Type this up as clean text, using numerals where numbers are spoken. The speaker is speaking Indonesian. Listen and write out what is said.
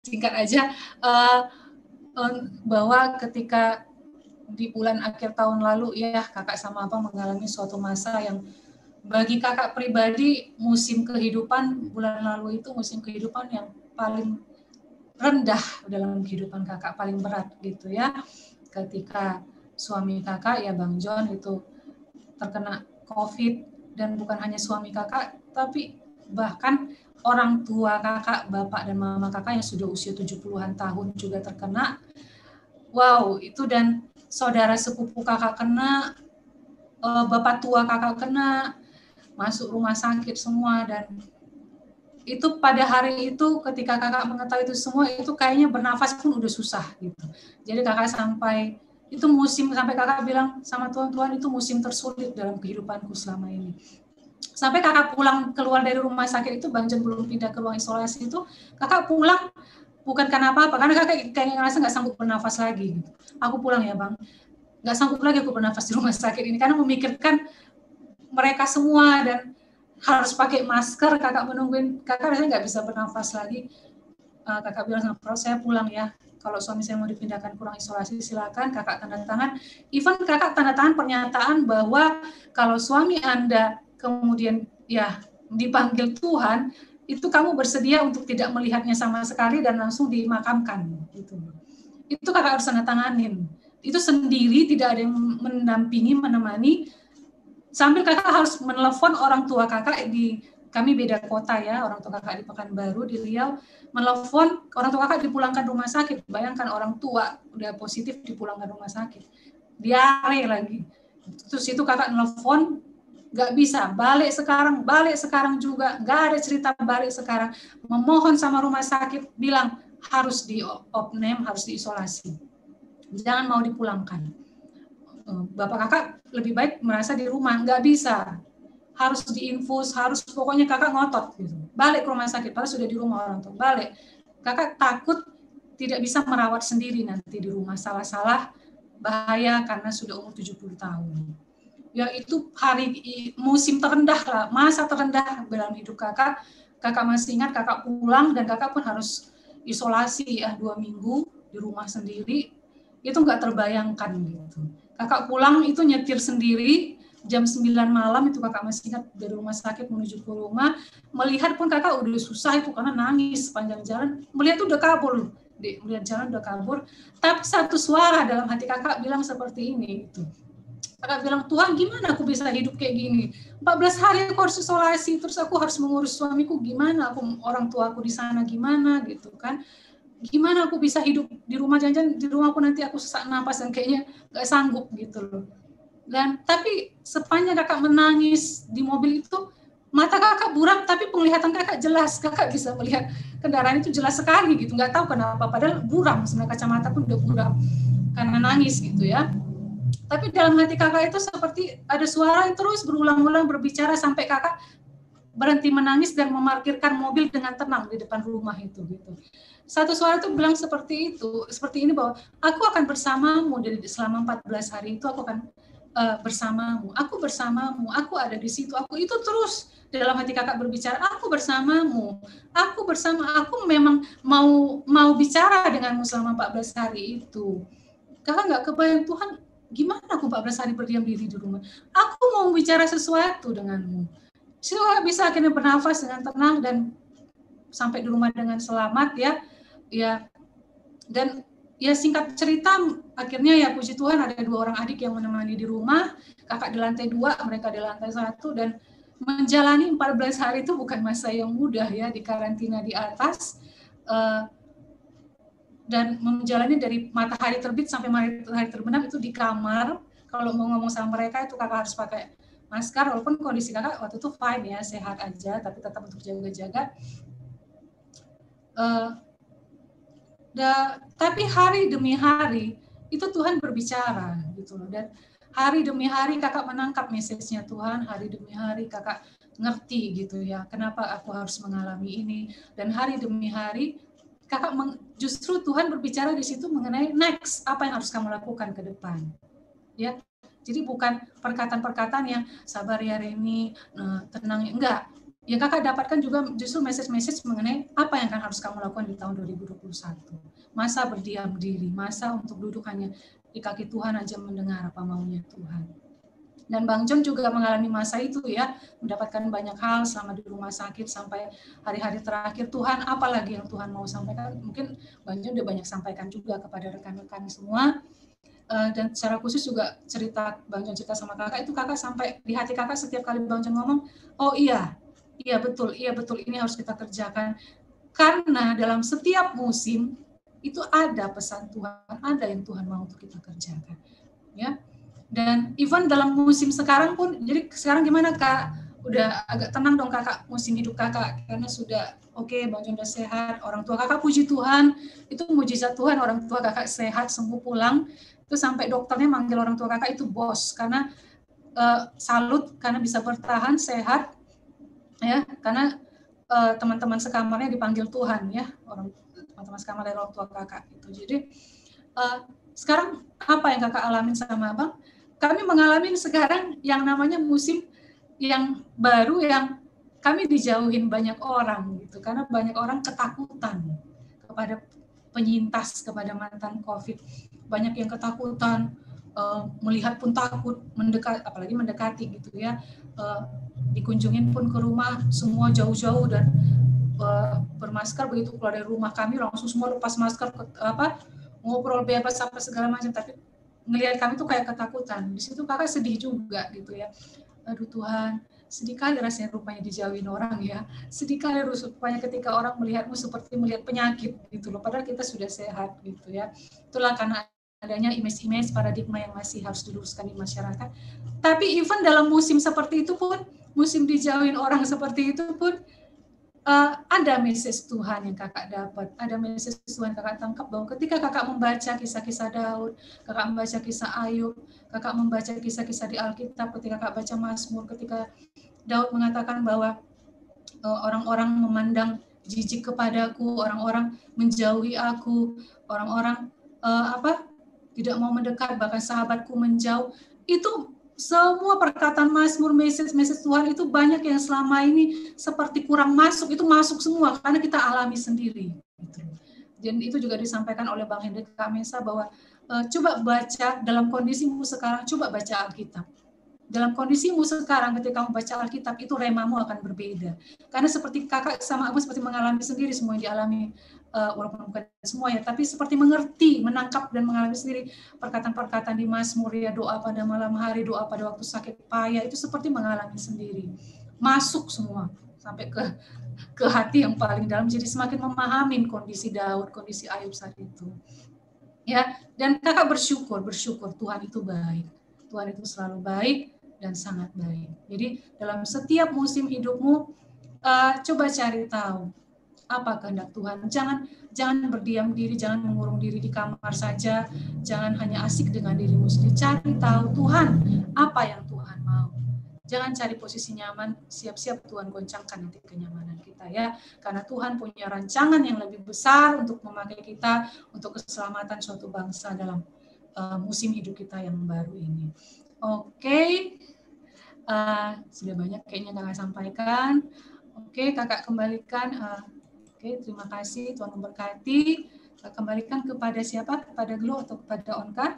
singkat aja, bahwa ketika di bulan akhir tahun lalu ya kakak sama abang mengalami suatu masa yang bagi kakak pribadi musim kehidupan bulan lalu itu musim kehidupan yang paling rendah dalam kehidupan kakak, paling berat gitu ya, ketika suami kakak ya Bang John itu terkena COVID, dan bukan hanya suami kakak tapi bahkan orang tua kakak, bapak dan mama kakak yang sudah usia 70-an tahun juga terkena. Wow, itu, dan saudara sepupu kakak kena, bapak tua kakak kena, masuk rumah sakit semua. Dan itu pada hari itu ketika kakak mengetahui itu semua, itu kayaknya bernafas pun udah susah gitu. Jadi kakak sampai itu musim, sampai kakak bilang sama Tuhan, itu musim tersulit dalam kehidupanku selama ini. Sampai kakak pulang keluar dari rumah sakit itu, Bang John belum pindah ke ruang isolasi itu, kakak pulang bukan karena apa-apa, karena kakak kayaknya ngerasa nggak sanggup bernafas lagi. Aku pulang ya Bang, nggak sanggup lagi aku bernafas di rumah sakit ini, karena memikirkan mereka semua dan harus pakai masker, kakak menungguin, kakak rasanya nggak bisa bernafas lagi. Kakak bilang sama Prof, saya pulang ya, kalau suami saya mau dipindahkan ke ruang isolasi silakan, kakak tanda tangan. Even kakak tanda tangan pernyataan bahwa kalau suami Anda kemudian ya dipanggil Tuhan, itu kamu bersedia untuk tidak melihatnya sama sekali dan langsung dimakamkan gitu. Itu kakak harus tanda tanganin. Itu sendiri, tidak ada yang mendampingi, menemani, sambil kakak harus menelepon orang tua kakak kami beda kota ya, orang tua kakak di Pekanbaru, di Riau, menelepon orang tua kakak dipulangkan rumah sakit. Bayangkan orang tua udah positif dipulangkan rumah sakit, diare lagi. Terus itu kakak nelepon, nggak bisa, balik sekarang juga, nggak ada cerita balik sekarang. Memohon sama rumah sakit, bilang harus di opname, harus diisolasi, jangan mau dipulangkan. Bapak kakak lebih baik merasa di rumah, nggak bisa, harus diinfus, harus, pokoknya kakak ngotot gitu. Balik ke rumah sakit, padahal sudah di rumah orang tua, balik. Kakak takut tidak bisa merawat sendiri nanti di rumah, salah-salah bahaya karena sudah umur 70 tahun. Ya itu musim terendah lah, masa terendah dalam hidup kakak. Kakak masih ingat kakak pulang dan kakak pun harus isolasi ya 2 minggu di rumah sendiri. Itu nggak terbayangkan gitu. Kakak pulang itu nyetir sendiri, jam 9 malam itu kakak masih ingat, dari rumah sakit menuju ke rumah. Melihat pun kakak udah susah itu karena nangis sepanjang jalan. Melihat udah kabur, melihat jalan udah kabur. Tapi satu suara dalam hati kakak bilang seperti ini gitu. Kakak bilang, Tuhan gimana aku bisa hidup kayak gini? 14 hari aku harus isolasi, terus aku harus mengurus suamiku gimana? Aku, orang tua aku di sana gimana gitu kan? Gimana aku bisa hidup di rumah, jangan-jangan di rumah aku nanti aku sesak napas dan kayaknya nggak sanggup gitu loh. Dan tapi sepanjang kakak menangis di mobil itu, mata kakak buram tapi penglihatan kakak jelas, kakak bisa melihat kendaraan itu jelas sekali gitu, nggak tahu kenapa, padahal buram, sebenarnya kacamata pun udah buram karena nangis gitu ya. Tapi dalam hati kakak itu seperti ada suara yang terus berulang-ulang berbicara sampai kakak berhenti menangis dan memarkirkan mobil dengan tenang di depan rumah itu gitu. Satu suara itu bilang seperti itu, seperti ini, bahwa aku akan bersamamu selama 14 hari itu, aku akan bersamamu, aku ada di situ, aku itu terus dalam hati kakak berbicara, aku bersamamu, aku memang mau bicara denganmu selama 14 hari itu. Kakak nggak kebayang, Tuhan gimana aku 14 hari berdiam diri di rumah, aku mau bicara sesuatu denganmu. Sehingga bisa akhirnya bernafas dengan tenang dan sampai di rumah dengan selamat ya. Dan ya singkat cerita, akhirnya ya puji Tuhan ada 2 orang adik yang menemani di rumah, kakak di lantai 2, mereka di lantai 1, dan menjalani 14 hari itu bukan masa yang mudah ya, di karantina di atas, dan menjalani dari matahari terbit sampai matahari terbenam itu di kamar. Kalau mau ngomong sama mereka itu kakak harus pakai masker, walaupun kondisi kakak waktu itu fine ya, sehat aja, tapi tetap untuk jaga-jaga. Tapi hari demi hari itu Tuhan berbicara gitu loh, dan hari demi hari kakak menangkap message-nya Tuhan, hari demi hari kakak ngerti gitu ya, kenapa aku harus mengalami ini, dan hari demi hari kakak justru Tuhan berbicara di situ mengenai next, apa yang harus kamu lakukan ke depan ya. Jadi bukan perkataan-perkataan yang sabar ya Reni, tenang, enggak. ya kakak dapatkan juga justru message-message mengenai apa yang akan harus kamu lakukan di tahun 2021. Masa berdiam diri, masa untuk duduk hanya di kaki Tuhan aja mendengar apa maunya Tuhan. Dan Bang John juga mengalami masa itu ya, mendapatkan banyak hal selama di rumah sakit sampai hari-hari terakhir. Tuhan, apalagi yang Tuhan mau sampaikan? Mungkin Bang John udah banyak sampaikan juga kepada rekan-rekan semua. Dan secara khusus juga cerita Bang John cerita sama kakak, itu kakak sampai di hati kakak setiap kali Bang John ngomong, oh iya betul, ini harus kita kerjakan. Karena dalam setiap musim itu ada pesan Tuhan, ada yang Tuhan mau untuk kita kerjakan. Ya. Dan even dalam musim sekarang pun, jadi sekarang gimana Kak? Udah agak tenang dong Kakak, musim hidup Kakak, karena sudah oke, Bang John udah sehat, orang tua Kakak puji Tuhan, itu mujizat Tuhan, orang tua Kakak sehat, sembuh pulang, itu sampai dokternya manggil orang tua Kakak itu bos, karena salut, karena bisa bertahan, sehat, ya, karena teman-teman sekamarnya dipanggil Tuhan, ya, teman-teman sekamar dari orang tua Kakak, itu. Jadi, sekarang apa yang Kakak alamin sama Abang? Kami mengalami sekarang yang namanya musim yang baru, yang kami dijauhin banyak orang gitu, karena banyak orang ketakutan kepada penyintas, kepada mantan COVID. Banyak yang ketakutan, melihat pun takut, apalagi mendekati gitu ya, dikunjungin pun ke rumah semua jauh-jauh dan bermasker. Begitu keluar dari rumah kami langsung semua lepas masker, ngobrol bebas apa segala macam, tapi ngelihat kami tuh kayak ketakutan. Di situ kakak sedih juga gitu ya. Aduh Tuhan, sedih kali rasanya rupanya dijauhin orang ya. Sedih kali rupanya ketika orang melihatmu seperti melihat penyakit gitu loh. Padahal kita sudah sehat gitu ya. Itulah karena adanya image-image paradigma yang masih harus diluruskan di masyarakat. Tapi even dalam musim seperti itu pun, musim dijauhin orang seperti itu pun, ada message Tuhan yang kakak dapat, ada message Tuhan kakak tangkap, bahwa ketika kakak membaca kisah-kisah Daud, kakak membaca kisah Ayub, kakak membaca kisah-kisah di Alkitab, ketika kakak baca Mazmur, ketika Daud mengatakan bahwa orang-orang memandang jijik kepadaku, orang-orang menjauhi aku, orang-orang tidak mau mendekat, bahkan sahabatku menjauh, itu semua perkataan Mazmur, message Tuhan itu banyak yang selama ini seperti kurang masuk, itu masuk semua karena kita alami sendiri. Dan itu juga disampaikan oleh Bang Hendrik Kamesa bahwa coba baca dalam kondisimu sekarang, coba baca Alkitab. Dalam kondisimu sekarang ketika kamu baca Alkitab, itu remamu akan berbeda. Karena seperti kakak sama Abang seperti mengalami sendiri semua yang dialami, walaupun bukan semua ya, tapi seperti mengerti, menangkap dan mengalami sendiri perkataan-perkataan di Mazmur ya, doa pada malam hari, doa pada waktu sakit payah, itu seperti mengalami sendiri. Masuk semua sampai ke hati yang paling dalam, jadi semakin memahami kondisi Daud, kondisi Ayub saat itu. Ya, dan kakak bersyukur Tuhan itu baik. Tuhan itu selalu baik dan sangat baik. Jadi dalam setiap musim hidupmu, coba cari tahu apa kehendak Tuhan. Jangan berdiam diri, jangan mengurung diri di kamar saja, jangan hanya asik dengan dirimu sendiri. Cari tahu Tuhan, apa yang Tuhan mau. Jangan cari posisi nyaman, siap-siap Tuhan goncangkan nanti kenyamanan kita ya. Karena Tuhan punya rancangan yang lebih besar untuk memakai kita untuk keselamatan suatu bangsa dalam musim hidup kita yang baru ini. Oke. Sudah banyak kayaknya kakak sampaikan. Oke, kakak kembalikan. Oke, terima kasih, Tuhan memberkati. Kakak kembalikan kepada siapa? Kepada Glo atau kepada Onka?